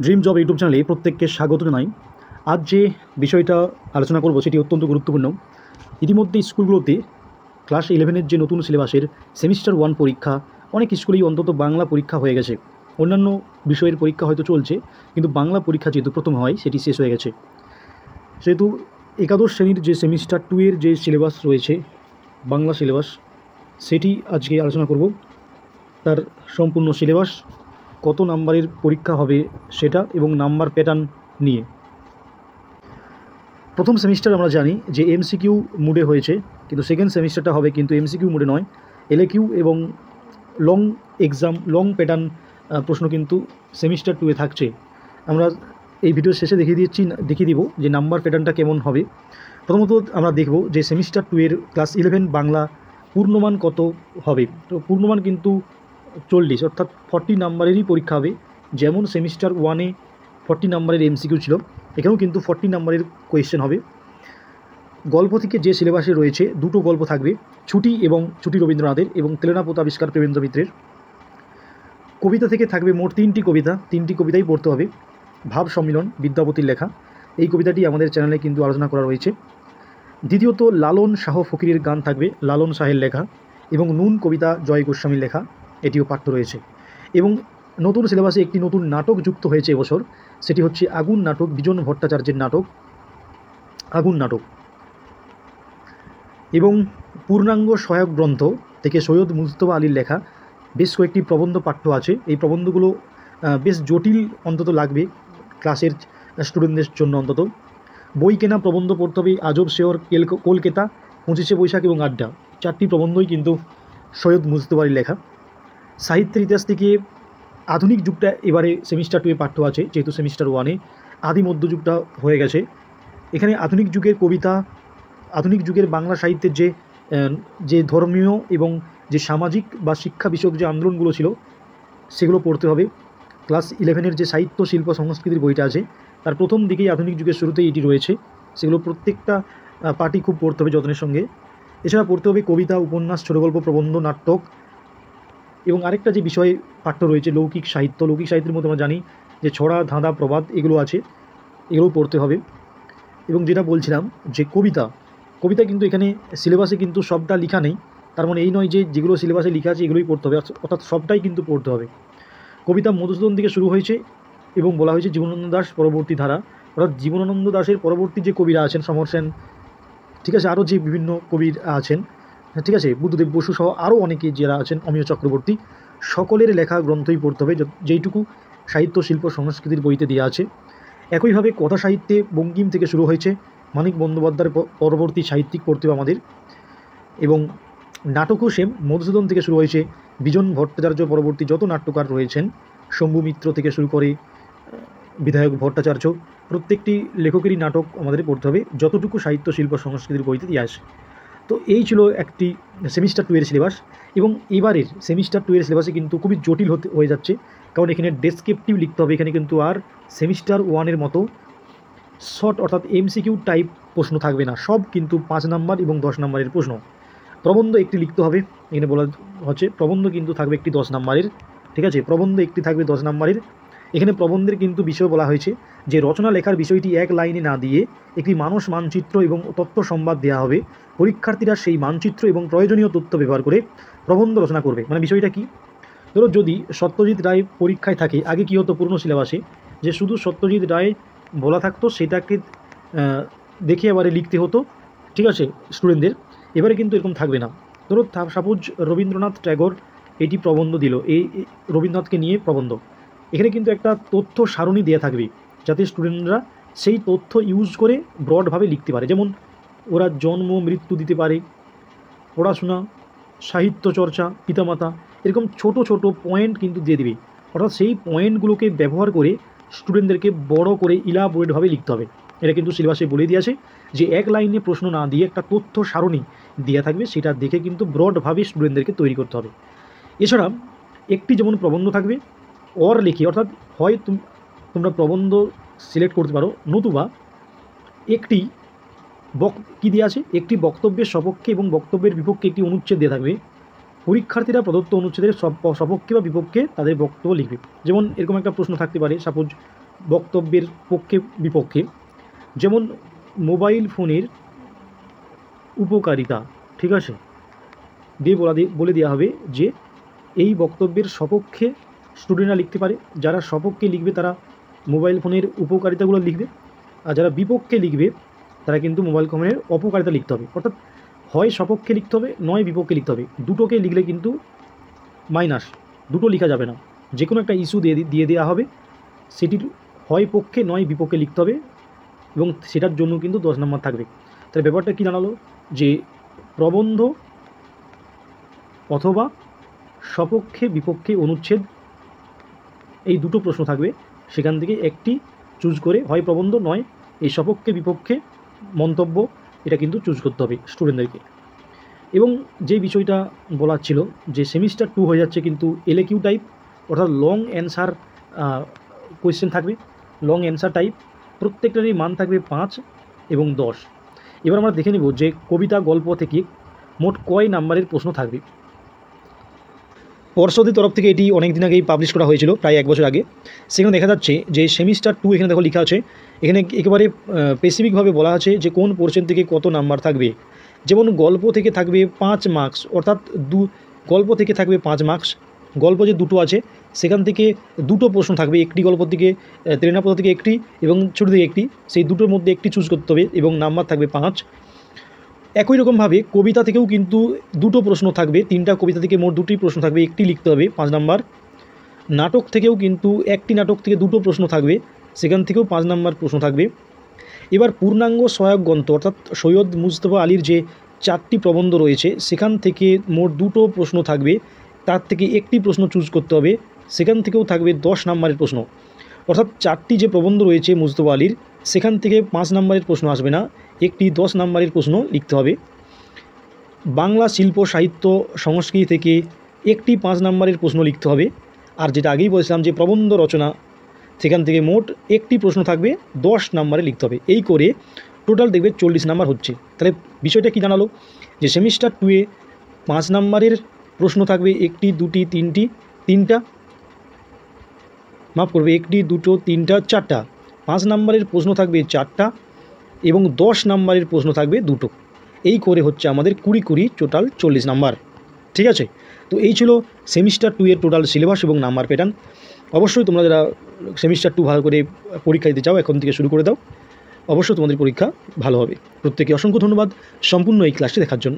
Dream job YouTube চ্যানেলে প্রত্যেককে স্বাগত জানাই। আজ যে বিষয়টা আলোচনা করব সেটি অত্যন্ত গুরুত্বপূর্ণ। ইতিমধ্যে স্কুলগুলোতে ক্লাস 11-এর যে নতুন সিলেবাসের সেমিস্টার 1 পরীক্ষা অনেক স্কুলেই অন্তত বাংলা পরীক্ষা হয়ে গেছে। অন্যান্য বিষয়ের পরীক্ষা হয়তো চলছে, কিন্তু বাংলা পরীক্ষা যেহেতু প্রথম হয় সেটি শেষ হয়ে গেছে। সেহেতু একাদশ শ্রেণীর যে সেমিস্টার 2 এর যে সিলেবাস রয়েছে, বাংলা সিলেবাস, সেটি আজকে আলোচনা করব। তার সম্পূর্ণ সিলেবাস, কত নাম্বারের পরীক্ষা হবে সেটা এবং নাম্বার প্যাটার্ন নিয়ে। প্রথম সেমিস্টার আমরা জানি যে এমসিকিউ মুডে হয়েছে, কিন্তু সেকেন্ড সেমিস্টারটা হবে কিন্তু এমসিকিউ মুডে নয়, এলএকিউ এবং লং এক্সাম, লং প্যাটার্ন প্রশ্ন কিন্তু সেমিস্টার 2-এ থাকছে। আমরা এই ভিডিওর শেষে দেখিয়ে দিব যে নাম্বার প্যাটার্নটা কেমন হবে। প্রথমত আমরা দেখব যে সেমিস্টার 2-এর ক্লাস 11 বাংলা পূর্ণমান কত হবে। তো পূর্ণমান কিন্তু 40, অর্থাৎ 40 নাম্বারেরই পরীক্ষা হবে। যেমন সেমিস্টার 1-এ 40 নাম্বারের এমসিকিউ ছিল, এখানেও কিন্তু 40 নাম্বারের কোয়েশ্চেন হবে। গল্প থেকে যে সিলেবাসে রয়েছে দুটো গল্প থাকবে, ছুটি এবং ছুটি রবীন্দ্রনাথের এবং তেলেনাপোত আবিষ্কার প্রেমেন্দ্র মিত্রের। কবিতা থেকে থাকবে মোট 3টি কবিতা, 3টি কবিতাই পড়তে হবে। ভাব সম্মিলন বিদ্যাপতির লেখা, এই কবিতাটি আমাদের চ্যানেলে কিন্তু আলোচনা করা রয়েছে। দ্বিতীয়ত লালন শাহ ফকিরের গান থাকবে, লালন শাহের লেখা, এবং নুন কবিতা জয় গোস্বামীর লেখা, এটিও পাঠ্য রয়েছে। এবং নতুন সিলেবাসে একটি নতুন নাটক যুক্ত হয়েছে এবছর, সেটি হচ্ছে আগুন নাটক, বিজন ভট্টাচার্যের নাটক আগুন নাটক। এবং পূর্ণাঙ্গ সহায়ক গ্রন্থ থেকে সৈয়দ মুজতবা আলীর লেখা বেশ কয়েকটি প্রবন্ধ পাঠ্য আছে। এই প্রবন্ধগুলো বেশ জটিল অন্তত লাগবে ক্লাসের স্টুডেন্টদের জন্য। অন্তত বই কেনা, প্রবন্ধ পড়তে হবে আজব শেওর, কলকাতা, 25শে বৈশাখ এবং আড্ডা, 4টি প্রবন্ধই কিন্তু সৈয়দ মুজতবা আলীর লেখা। সাহিত্যের ইতিহাস থেকে আধুনিক যুগটা এবারে সেমিস্টার 2-এ পাঠ্য আছে, যেহেতু সেমিস্টার 1-এ আদি মধ্যযুগটা হয়ে গেছে। এখানে আধুনিক যুগের কবিতা, আধুনিক যুগের বাংলা সাহিত্যের যে ধর্মীয় এবং যে সামাজিক বা শিক্ষা বিষয়ক যে আন্দোলনগুলো ছিল সেগুলো পড়তে হবে। ক্লাস 11-এর যে সাহিত্য শিল্প সংস্কৃতির বইটা আছে তার প্রথম দিকেই আধুনিক যুগের শুরুতেই এটি রয়েছে, সেগুলো প্রত্যেকটা পার্টি খুব পড়তে হবে যত্নের সঙ্গে। এছাড়া পড়তে হবে কবিতা, উপন্যাস, ছোট গল্প, প্রবন্ধ, নাটক। এবং আরেকটা যে বিষয় পাঠ্য রয়েছে লৌকিক সাহিত্য। লৌকিক সাহিত্যের মধ্যে আমরা জানি যে ছড়া, ধাঁধা, প্রবাদ এগুলো আছে, এগুলো পড়তে হবে। এবং যেটা বলছিলাম যে কবিতা কিন্তু এখানে সিলেবাসে কিন্তু সবটা লেখা নেই, তার মানে এই নয় যে যেগুলো সিলেবাসে লেখা আছে এগুলোই পড়তে হবে, অর্থাৎ সবটাই কিন্তু পড়তে হবে। কবিতা মধুসূদন থেকে শুরু হয়েছে এবং বলা হয়েছে জীবনানন্দ দাশ পরবর্তী ধারা, অর্থাৎ জীবনানন্দ দাশের পরবর্তী যে কবিরা আছেন, সমর সেন, ঠিক আছে, আরও যে বিভিন্ন কবির আছেন, ঠিক আছে, বুদ্ধদেব বসু সহ আরও অনেকে যারা আছেন, অমিয় চক্রবর্তী, সকলের লেখা গ্রন্থই পড়তে হবে, যেইটুকু সাহিত্য শিল্প সংস্কৃতির বইতে দেওয়া আছে। একইভাবে কথা সাহিত্যে বঙ্কিম থেকে শুরু হয়েছে, মানিক বন্দ্যোপাধ্যায়ের পরবর্তী সাহিত্যিক পড়তে হবে আমাদের। এবং নাটকও সেম, মধুসূদন থেকে শুরু হয়েছে, বিজন ভট্টাচার্য পরবর্তী যত নাট্যকার রয়েছেন, শম্ভু মিত্র থেকে শুরু করে বিধায়ক ভট্টাচার্য, প্রত্যেকটি লেখকেরই নাটক আমাদের পড়তে হবে, যতটুকু সাহিত্য শিল্প সংস্কৃতির বইতে দিয়ে আসে। তো এই ছিল একটি সেমিস্টার 2-এর সিলেবাস। এবং এবারের সেমিস্টার 2-এর সিলেবাসে কিন্তু খুবই জটিল হয়ে যাচ্ছে, কারণ এখানে ডেসক্রিপটিভ লিখতে হবে। এখানে কিন্তু আর সেমিস্টার 1-এর মতো শর্ট অর্থাৎ এমসিকিউ টাইপ প্রশ্ন থাকবে না, সব কিন্তু 5 নাম্বার এবং 10 নাম্বারের প্রশ্ন। প্রবন্ধ একটি লিখতে হবে, এখানে বলা হচ্ছে প্রবন্ধ কিন্তু থাকবে একটি 10 নাম্বারের, ঠিক আছে, প্রবন্ধ একটি থাকবে 10 নাম্বারের। এখানে প্রবন্ধের কিন্তু বিষয় বলা হয়েছে যে রচনা লেখার বিষয়টি এক লাইনে না দিয়ে একটি মানস মানচিত্র এবং তথ্য সংবাদ দেওয়া হবে, পরীক্ষার্থীরা সেই মানচিত্র এবং প্রয়োজনীয় তথ্য ব্যবহার করে প্রবন্ধ রচনা করবে। মানে বিষয়টা কি, ধরো যদি সত্যজিৎ রায় পরীক্ষায় থাকে, আগে কী হতো পুরনো সিলেবাসে যে শুধু সত্যজিৎ রায় বলা থাকতো, সেটাকে দেখে এবারে লিখতে হতো, ঠিক আছে, স্টুডেন্টদের। এবারে কিন্তু এরকম থাকবে না। ধরো সাপোজ রবীন্দ্রনাথ ট্যাগর এটি প্রবন্ধ দিল, এই রবীন্দ্রনাথকে নিয়ে প্রবন্ধ, এখানে কিন্তু একটা তথ্য সারণী দেওয়া থাকবে, যাতে স্টুডেন্টরা সেই তথ্য ইউজ করে ব্রডভাবে লিখতে পারে। যেমন ওরা জন্ম মৃত্যু দিতে পারে, পড়াশোনা, সাহিত্য চর্চা, পিতামাতা, এরকম ছোট ছোট পয়েন্ট কিন্তু দিয়ে দিবে। অর্থাৎ সেই পয়েন্টগুলোকে ব্যবহার করে স্টুডেন্টদেরকে বড় করে ইলাবোরেটভাবে লিখতে হবে। এটা কিন্তু সিলেবাসে বলে দিয়েছে যে এক লাইনে প্রশ্ন না দিয়ে একটা তথ্য সারণী দেওয়া থাকবে, সেটা দেখে কিন্তু ব্রডভাবে স্টুডেন্টদেরকে তৈরি করতে হবে। এছাড়া একটি যেমন প্রবন্ধ থাকবে অর লিখে, অর্থাৎ হয় তোমরা প্রবন্ধ সিলেক্ট করতে পারো, নতুবা একটি কী দেওয়া আছে, একটি বক্তব্যের সপক্ষে এবং বক্তব্যের বিপক্ষে একটি অনুচ্ছেদ দেওয়া থাকবে, পরীক্ষার্থীরা প্রদত্ত অনুচ্ছেদের সপক্ষে বা বিপক্ষে তাদের বক্তব্য লিখবে। যেমন এরকম একটা প্রশ্ন থাকতে পারে, সাপোজ বক্তব্যের পক্ষে বিপক্ষে, যেমন মোবাইল ফোনের উপকারিতা, ঠিক আছে, দিয়ে বলে দেওয়া হবে যে এই বক্তব্যের সপক্ষে স্টুডেন্টরা লিখতে পারে, যারা সপক্ষে লিখবে তারা মোবাইল ফোনের উপকারিতাগুলো লিখবে, আর যারা বিপক্ষে লিখবে তারা কিন্তু মোবাইল ফোনের অপকারিতা লিখতে হবে। অর্থাৎ হয় সপক্ষে লিখতে হবে, নয় বিপক্ষে লিখতে হবে। দুটোকে লিখলে কিন্তু মাইনাস, দুটো লেখা যাবে না। যে কোনো একটা ইস্যু দিয়ে দেওয়া হবে, সেটির হয় পক্ষে নয় বিপক্ষে লিখতে হবে, এবং সেটার জন্য কিন্তু 10 নম্বর থাকবে। তাহলে ব্যাপারটা কী জানালো, যে প্রবন্ধ অথবা সপক্ষে বিপক্ষে অনুচ্ছেদ, এই দুটো প্রশ্ন থাকবে, সেখান থেকে একটি চুজ করে, হয় প্রবন্ধ নয় এই সপক্ষে বিপক্ষে মন্তব্য, এটা কিন্তু চুজ করতে হবে স্টুডেন্টদেরকে। এবং যে বিষয়টা বলার ছিল, যে সেমিস্টার 2 হয়ে যাচ্ছে কিন্তু এলএকিউ টাইপ, অর্থাৎ লং অ্যান্সার কোয়েশ্চেন থাকবে, লং অ্যান্সার টাইপ, প্রত্যেকটারই মান থাকবে 5 এবং 10। এবার আমরা দেখে নেব যে কবিতা গল্প থেকে মোট কয় নাম্বারের প্রশ্ন থাকবে। পর্ষদের তরফ থেকে এটি অনেক দিন আগেই পাবলিশ করা হয়েছিল, প্রায় 1 বছর আগে। সেখানে দেখা যাচ্ছে যে সেমিস্টার 2 এখানে দেখো লেখা আছে, এখানে একেবারে স্পেসিফিকভাবে বলা আছে যে কোন পোর্শন থেকে কত নাম্বার থাকবে। যেমন গল্প থেকে থাকবে 5 মার্কস, অর্থাৎ গল্প থেকে থাকবে 5 মার্কস। গল্প যে দুটো আছে সেখান থেকে দুটো প্রশ্ন থাকবে, একটি গল্প থেকে তেলেনাপদ থেকে একটি এবং ছোটো থেকে একটি, সেই দুটোর মধ্যে একটি চুজ করতে হবে এবং নাম্বার থাকবে 5। একই রকমভাবে কবিতা থেকেও কিন্তু দুটো প্রশ্ন থাকবে, 3টা কবিতা থেকে মোট 2টি প্রশ্ন থাকবে, একটি লিখতে হবে 5 নাম্বার। নাটক থেকেও কিন্তু একটি নাটক থেকে দুটো প্রশ্ন থাকবে, সেখান থেকেও 5 নাম্বার প্রশ্ন থাকবে। এবার পূর্ণাঙ্গ সহায়ক গ্রন্থ অর্থাৎ সৈয়দ মুজতবা আলীর যে 4টি প্রবন্ধ রয়েছে, সেখান থেকে মোট 2টো প্রশ্ন থাকবে, তার থেকে একটি প্রশ্ন চুজ করতে হবে, সেখান থেকেও থাকবে 10 নাম্বারের প্রশ্ন। অর্থাৎ 4টি যে প্রবন্ধ রয়েছে মুজতবা আলীর, সেখান থেকে 5 নাম্বারের প্রশ্ন আসবে না, একটি 10 নাম্বারের প্রশ্ন লিখতে হবে। বাংলা শিল্প সাহিত্য সংস্কৃতি থেকে একটি 5 নাম্বারের প্রশ্ন লিখতে হবে। আর যেটা আগেই বলেছিলাম যে প্রবন্ধ রচনা, সেখান থেকে মোট একটি প্রশ্ন থাকবে, 10 নাম্বারে লিখতে হবে। এই করে টোটাল দেখবে 40 নাম্বার হচ্ছে। তাহলে বিষয়টা কি জানালো, যে সেমিস্টার 2-এ 5 নাম্বারের প্রশ্ন থাকবে একটি, দুটি, তিনটা, মাফ করবে, একটি, দুটো, তিনটা, 4টা। 5 নাম্বারের প্রশ্ন থাকবে 4টা এবং 10 নাম্বারের প্রশ্ন থাকবে 2টো। এই করে হচ্ছে আমাদের 20 টোটাল 40 নাম্বার। ঠিক আছে, তো এই ছিল সেমিস্টার 2-এর টোটাল সিলেবাস এবং নাম্বার প্যাটার্ন। অবশ্যই তোমরা যারা সেমিস্টার 2 ভালো করে পরীক্ষা দিতে চাও, এখন থেকে শুরু করে দাও, অবশ্যই তোমাদের পরীক্ষা ভালো হবে। প্রত্যেকে অসংখ্য ধন্যবাদ সম্পূর্ণ এই ক্লাসটি দেখার জন্য।